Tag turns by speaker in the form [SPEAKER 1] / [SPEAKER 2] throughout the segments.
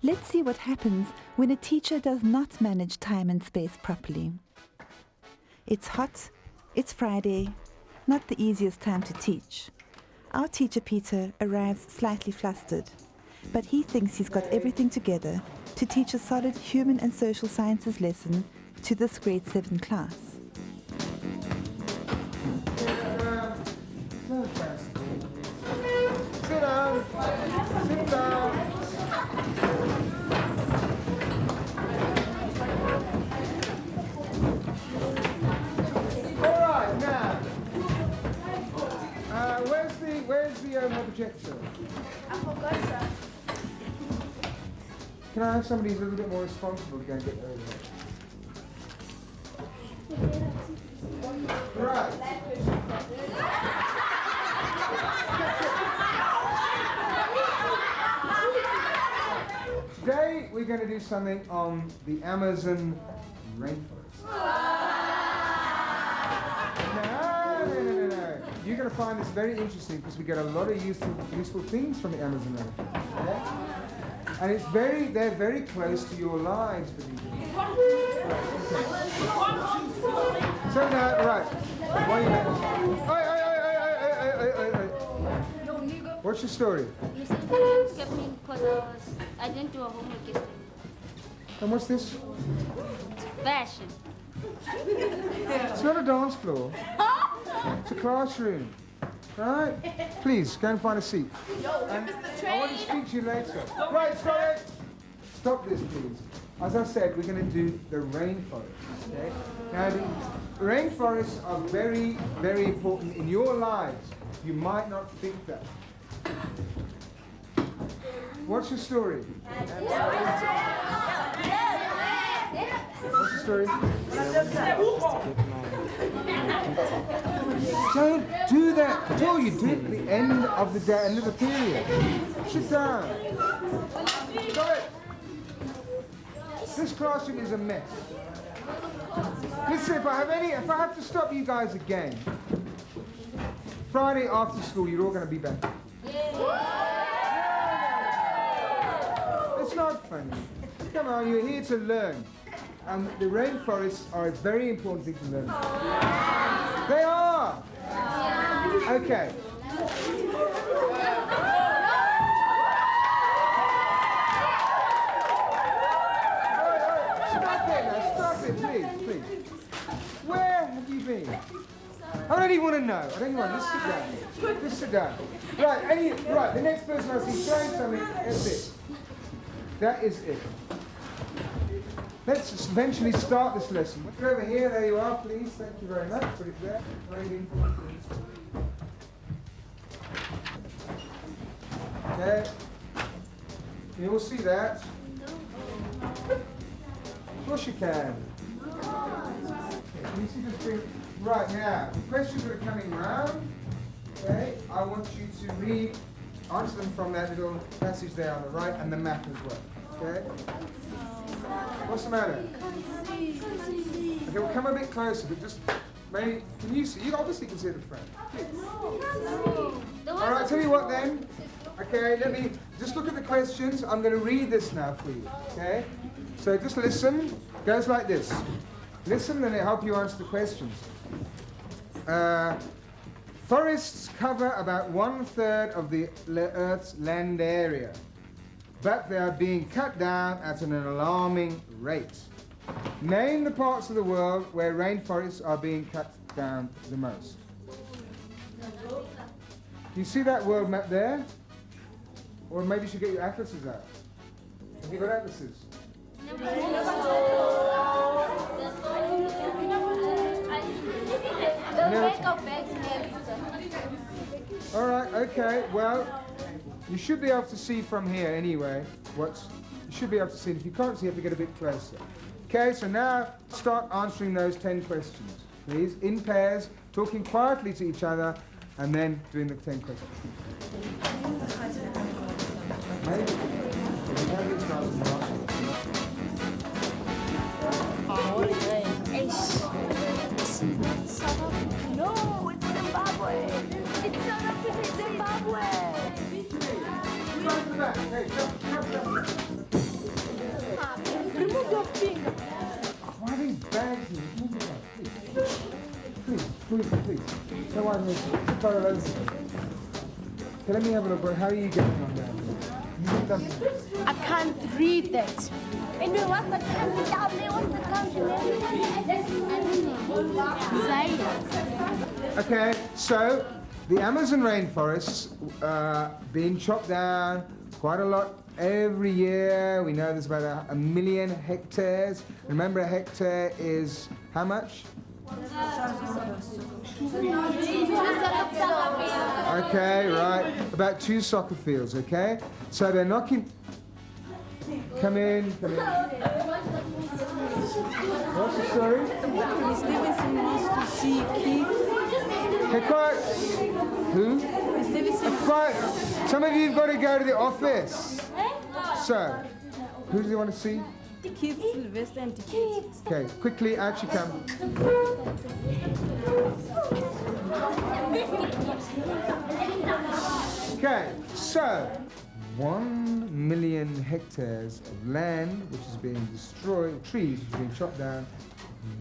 [SPEAKER 1] Let's see what happens when a teacher does not manage time and space properly. It's hot, it's Friday, not the easiest time to teach. Our teacher Peter arrives slightly flustered, but he thinks he's got everything together to teach a solid human and social sciences lesson to this grade 7 class.
[SPEAKER 2] Sit down. Sit down. All right, now. Where's the projector?
[SPEAKER 3] I forgot, sir.
[SPEAKER 2] Can I have somebody who's a little bit more responsible to go and get over there? Right. Today we're going to do something on the Amazon rainforest. No. You're going to find this very interesting because we get a lot of useful things from the Amazon rainforest. Okay? And they're very close to your lives. Right, okay. So now, right. Why are you there? What's your story?
[SPEAKER 4] You said you kept me because I didn't do a homework yesterday.
[SPEAKER 2] And what's this?
[SPEAKER 4] Fashion.
[SPEAKER 2] It's not a dance floor. It's a classroom. Right? Please, go and find a seat. And I want to speak to you later. Right, stop it! Stop this, please. As I said, we're going to do the rainforest. Okay? Now, the rainforests are very, very important in your lives. You might not think that. What's your story? What's your story? Don't do that. That's all you do at the end of the day, end of the period. Sit down. Stop it. This classroom is a mess. Listen, if I have to stop you guys again, Friday after school, you're all going to be back. It's not funny. Come on, you're here to learn. And the rainforests are a very important thing to learn. They are! Okay. Stop it, please. Where have you been? I don't even want to know. I don't even want to. Just sit down. Just sit down. Right, the next person I see trying something, that's it. That is it. Let's eventually start this lesson. Look over here, there you are, please. Thank you very much. Put it there. Very important. Okay. You will see that. Of course you can. Can you see this thing? Right, now, the questions that are coming round, okay, I want you to answer them from that little passage there on the right and the map as well, okay? What's the matter? Okay, well, come a bit closer, but just maybe, can you see? You obviously can see at the front. All right, tell you what then. Okay, let me just look at the questions. I'm going to read this now for you, okay? So just listen. It goes like this. Listen, and it'll help you answer the questions. Forests cover about 1/3 of the Earth's land area, but they are being cut down at an alarming rate. Name the parts of the world where rainforests are being cut down the most. You see that world map there? Or maybe you should get your atlases out. Have you got atlases? All right, okay, well, you should be able to see from here anyway. You should be able to see. If you can't see, you have to get a bit closer. Okay, so now start answering those 10 questions, please, in pairs, talking quietly to each other, and then doing the 10 questions.
[SPEAKER 3] No, it's Zimbabwe. It's South Africa, Zimbabwe.
[SPEAKER 2] Hey, jump. please. No one is. Okay, let me have a look. How are you getting on there?
[SPEAKER 3] I can't read that. And we want the country down there. What's the country?
[SPEAKER 2] Okay, so the Amazon rainforests being chopped down quite a lot every year. We know there's about a million hectares. Remember, a hectare is how much? Okay, right. About 2 soccer fields, okay? So they're knocking... Come in. What's the story?
[SPEAKER 5] Stevenson wants to see Keith.
[SPEAKER 2] Hey, quiet. Who?
[SPEAKER 5] Stevenson.
[SPEAKER 2] Quiet. Some of you have got to go to the office. So, who do you want to see?
[SPEAKER 5] Keith Sylvester and Keith.
[SPEAKER 2] Okay, quickly, out you come. Okay, so 1 million hectares of land which is being destroyed, trees which are being chopped down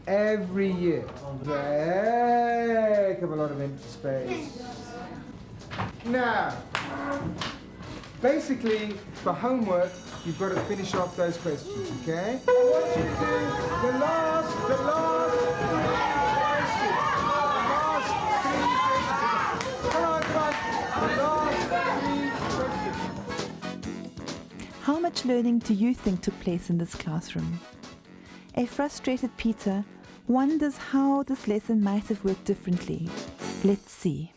[SPEAKER 2] every year. Heck of a lot of empty space. Now, basically, for homework, you've got to finish off those questions, okay? I want you to do the last three questions. Come on, the last 3 questions.
[SPEAKER 1] How much learning do you think took place in this classroom? A frustrated Peter wonders how this lesson might have worked differently. Let's see.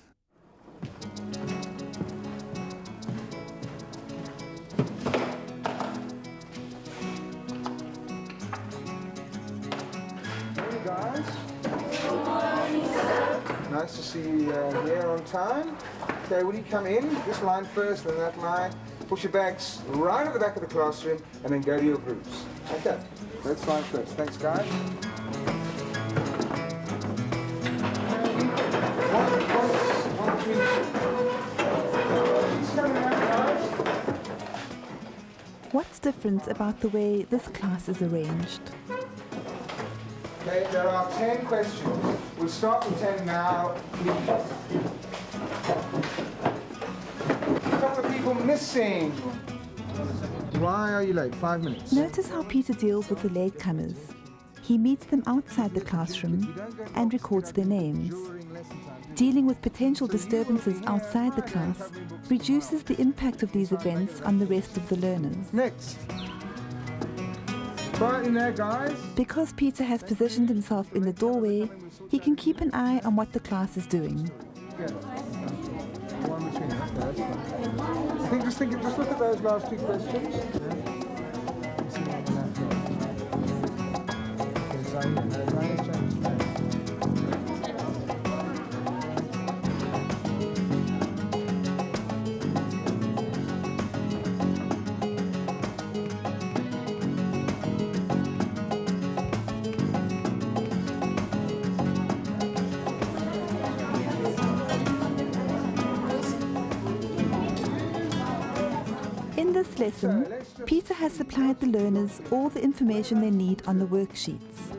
[SPEAKER 2] Morning, guys. Nice to see you here on time. Okay, will you come in? This line first, then that line. Push your bags right at the back of the classroom, and then go to your groups. Okay, let's line first. Thanks, guys. One, two. She's coming out, guys.
[SPEAKER 1] What's different about the way this class is arranged?
[SPEAKER 2] Okay, there are 10 questions. We'll start with 10 now, please. A couple of people missing. Why are you late? 5 minutes.
[SPEAKER 1] Notice how Peter deals with the latecomers. He meets them outside the classroom and records their names. Dealing with potential disturbances outside the class reduces the impact of these events on the rest of the learners.
[SPEAKER 2] Next. Quiet in there, guys.
[SPEAKER 1] Because Peter has positioned himself in the doorway, he can keep an eye on what the class is doing.
[SPEAKER 2] Good. One between us, that's fine. Just look at those last 2 questions.
[SPEAKER 1] In this lesson, Peter has supplied the learners all the information they need on the worksheets.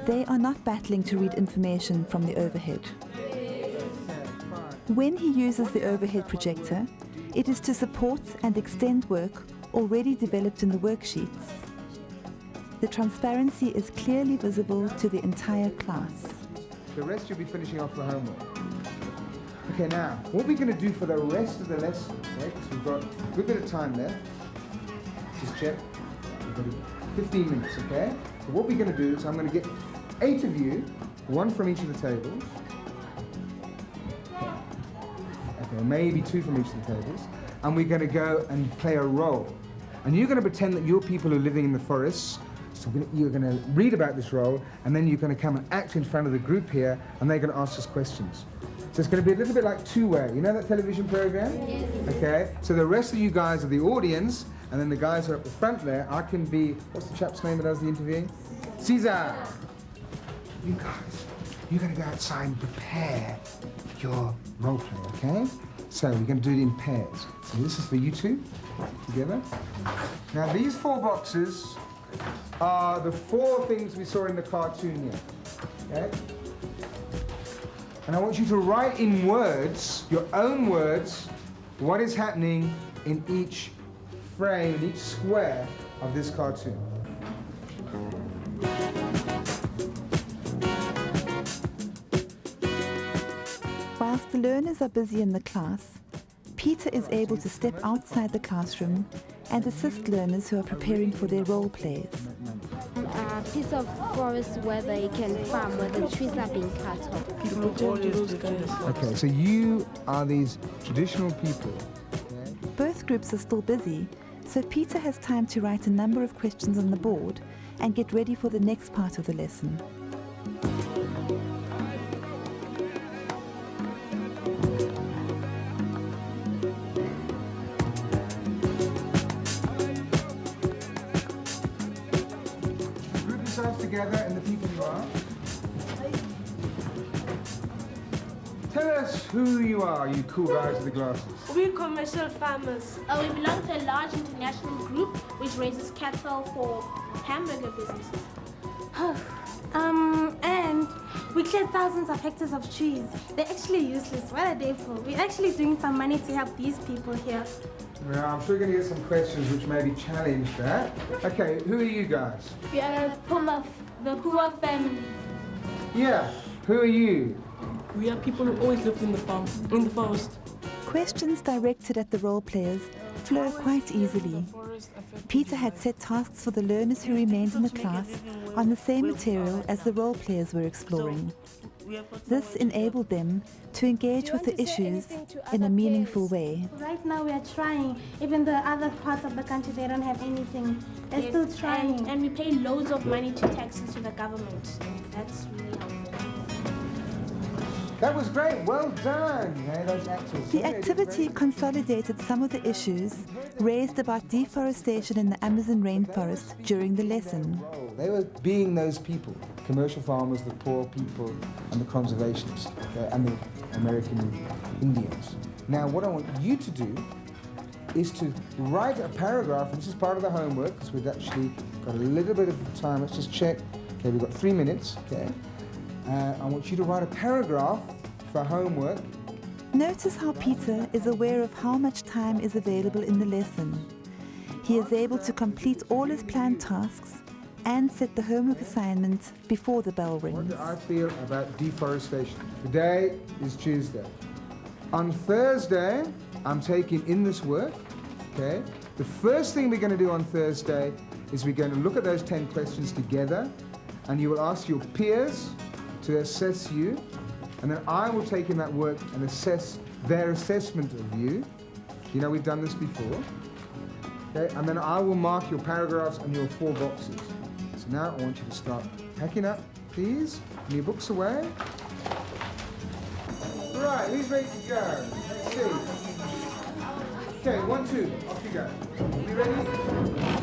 [SPEAKER 1] They are not battling to read information from the overhead. When he uses the overhead projector, it is to support and extend work already developed in the worksheets. The transparency is clearly visible to the entire class.
[SPEAKER 2] The rest you'll be finishing off the homework. Okay, now, what we're going to do for the rest of the lesson, right, because we've got a good bit of time left. Just check. We've got 15 minutes, okay? So what we're going to do is I'm going to get 8 of you, 1 from each of the tables. Okay, maybe 2 from each of the tables. And we're going to go and play a role. And you're going to pretend that you're people who are living in the forests. So you're going to read about this role, and then you're going to come and act in front of the group here, and they're going to ask us questions. So it's going to be a little bit like two-way. You know that television program? Yes. Okay, so the rest of you guys are the audience, and then the guys are up the front there. I can be, what's the chap's name that does the interviewing? Caesar. You guys, you're going to go outside and prepare your role play, okay? So we're going to do it in pairs. So this is for you two, together. Now these 4 boxes are the 4 things we saw in the cartoon here, okay? And I want you to write in words, your own words, what is happening in each frame, in each square of this cartoon.
[SPEAKER 1] Whilst the learners are busy in the class, Peter is able to step outside the classroom and assist learners who are preparing for their role plays.
[SPEAKER 3] A piece of forest where they can farm, where the trees are being cut off.
[SPEAKER 2] Okay, so you are these traditional people. Okay?
[SPEAKER 1] Both groups are still busy, so Peter has time to write a number of questions on the board and get ready for the next part of the lesson.
[SPEAKER 2] Group yourselves together and the people you are. Tell us who you are, you cool guys with the glasses.
[SPEAKER 6] We're commercial farmers.
[SPEAKER 4] We belong to a large international group which raises cattle for hamburger businesses.
[SPEAKER 6] And we cleared thousands of hectares of trees. They're actually useless. What are they for? We're actually doing some money to help these people here.
[SPEAKER 2] Yeah, I'm sure you're going to get some questions which maybe challenge that. Okay, who are you guys?
[SPEAKER 4] We are the poor family.
[SPEAKER 2] Yeah, who are you?
[SPEAKER 7] We are people who always lived in the farm, in the forest.
[SPEAKER 1] Questions directed at the role players flow quite easily. Peter had set tasks for the learners who remained in the class on the same material as the role players were exploring. This enabled them to engage with the issues in a meaningful way.
[SPEAKER 6] Right now we are trying. Even the other parts of the country, they don't have anything. They're still trying.
[SPEAKER 4] And we pay loads of money to taxes to the government. So that's really helpful.
[SPEAKER 2] That was great, well done. Yeah, those actors.
[SPEAKER 1] The activity consolidated some of the issues raised about deforestation in the Amazon rainforest during the lesson.
[SPEAKER 2] They were being those people, commercial farmers, the poor people, and the conservationists, okay, and the American Indians. Now, what I want you to do is to write a paragraph, and this is part of the homework, because we've actually got a little bit of time. Let's just check. Okay, we've got 3 minutes, okay? I want you to write a paragraph for homework.
[SPEAKER 1] Notice how Peter is aware of how much time is available in the lesson. He is able to complete all his planned tasks and set the homework assignment before the bell
[SPEAKER 2] What
[SPEAKER 1] rings.
[SPEAKER 2] do I feel about deforestation? Today is Tuesday. On Thursday, I'm taking in this work, okay? The first thing we're going to do on Thursday is we're going to look at those 10 questions together, and you will ask your peers to assess you, and then I will take in that work and assess their assessment of you. You know, we've done this before. Okay, and then I will mark your paragraphs and your 4 boxes. So now I want you to start packing up, please, and your books away. Right, who's ready to go? Let's see. Okay, 1, 2, off you go. You ready?